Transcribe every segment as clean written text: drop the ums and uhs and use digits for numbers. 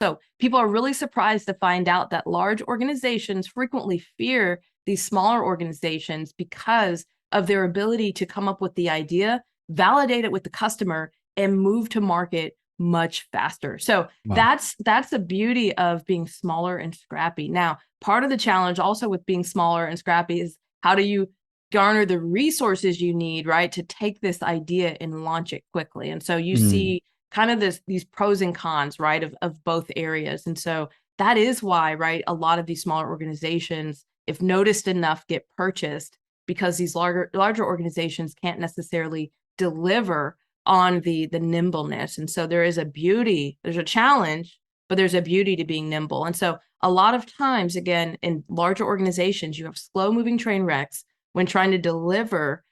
So people are really surprised to find out that large organizations frequently fear these smaller organizations because of their ability to come up with the idea, validate it with the customer, and move to market much faster. So Wow. that's the beauty of being smaller and scrappy. Now, part of the challenge also with being smaller and scrappy is how do you garner the resources you need, right, to take this idea and launch it quickly. And so you Mm. see kind of these pros and cons, right, of both areas. And so that is why, right, a lot of these smaller organizations, if noticed enough, get purchased because these larger organizations can't necessarily deliver on the nimbleness. And so there is a beauty, there's a challenge, but there's a beauty to being nimble. And so a lot of times, again, in larger organizations, you have slow moving train wrecks when trying to deliver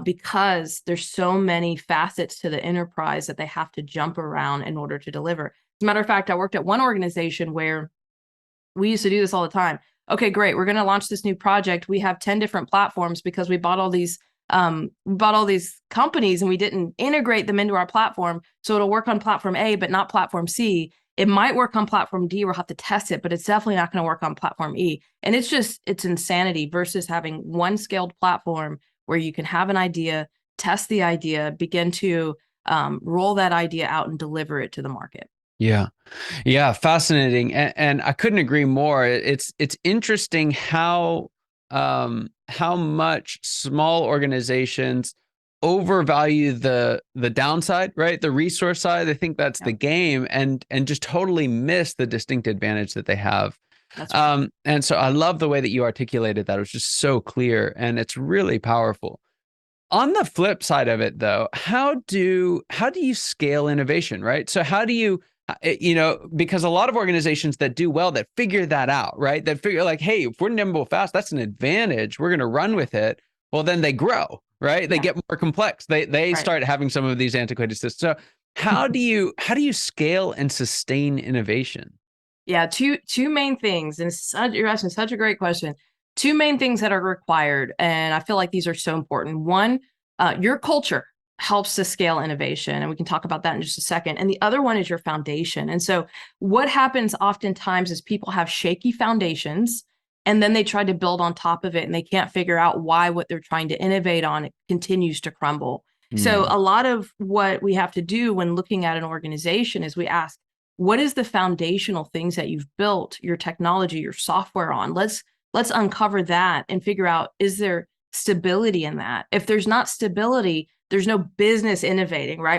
because there's so many facets to the enterprise that they have to jump around in order to deliver. As a matter of fact, I worked at one organization where we used to do this all the time. Okay, great. We're going to launch this new project. We have 10 different platforms because we bought all these companies and we didn't integrate them into our platform. So it'll work on platform A, but not platform C. It might work on platform D. We'll have to test it, but it's definitely not going to work on platform E. And it's insanity versus having one scaled platform where you can have an idea, test the idea, begin to roll that idea out and deliver it to the market. Yeah. Yeah, fascinating. And I couldn't agree more. It's interesting how much small organizations overvalue the downside, right? The resource side. I think that's Yeah, the game and just totally miss the distinct advantage that they have. that's right. And so I love the way that you articulated that. It was just so clear and it's really powerful. On the flip side of it though, how do you scale innovation, right? So how do you because a lot of organizations that do well that figure that out, right? That figure like, hey, if we're nimble fast, that's an advantage. We're going to run with it. Well, then they grow, right? They Yeah, get more complex. They right. start having some of these antiquated systems. So how do you scale and sustain innovation? Yeah, two main things, and you're asking such a great question. Two main things that are required, and I feel like these are so important. One, your culture helps to scale innovation, and we can talk about that in just a second. And the other one is your foundation. And so, what happens oftentimes is people have shaky foundations, and then they try to build on top of it, and they can't figure out why what they're trying to innovate on continues to crumble. So, Mm. a lot of what we have to do when looking at an organization is we ask, what is the foundational things that you've built your technology, your software on? Let's uncover that and figure out, is there stability in that? If there's not stability, there's no business innovating, right?